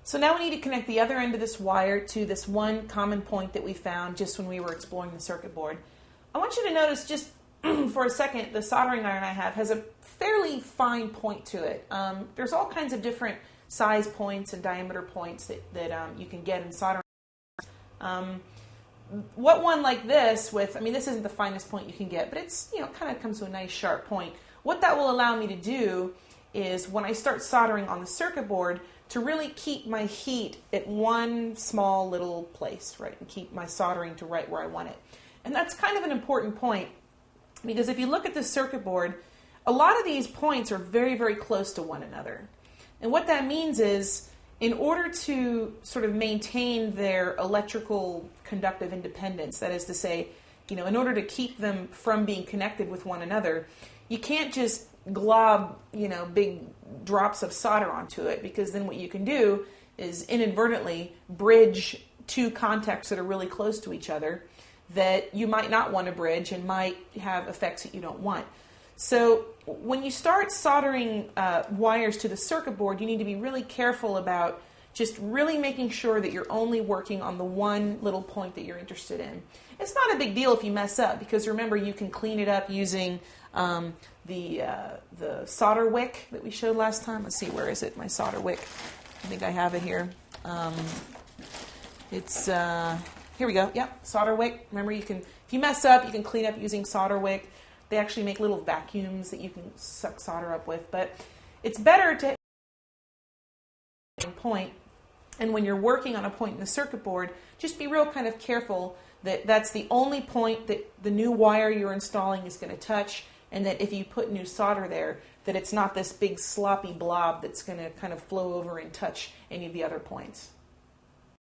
So now we need to connect the other end of this wire to this one common point that we found just when we were exploring the circuit board. I want you to notice just for a second, the soldering iron I have has a fairly fine point to it. There's all kinds of different size points and diameter points that you can get in soldering irons. What one like this with, I mean, this isn't the finest point you can get, but it's, kind of comes to a nice sharp point. What that will allow me to do is when I start soldering on the circuit board to really keep my heat at one small little place, right, and keep my soldering to right where I want it. And that's kind of an important point because if you look at the circuit board, a lot of these points are very, very close to one another. And what that means is in order to sort of maintain their electrical conductive independence, that is to say, in order to keep them from being connected with one another, you can't just glob, big drops of solder onto it, because then what you can do is inadvertently bridge two contacts that are really close to each other that you might not want to bridge and might have effects that you don't want. So when you start soldering wires to the circuit board, you need to be really careful about just really making sure that you're only working on the one little point that you're interested in. It's not a big deal if you mess up, because remember, you can clean it up using the solder wick that we showed last time. Let's see, where is it, my solder wick? I think I have it here. It's here we go. Yep, solder wick. Remember, you can, if you mess up, you can clean up using solder wick. They actually make little vacuums that you can suck solder up with, but it's better to point. And when you're working on a point in the circuit board, just be real kind of careful that that's the only point that the new wire you're installing is going to touch, and that if you put new solder there, that it's not this big sloppy blob that's going to kind of flow over and touch any of the other points.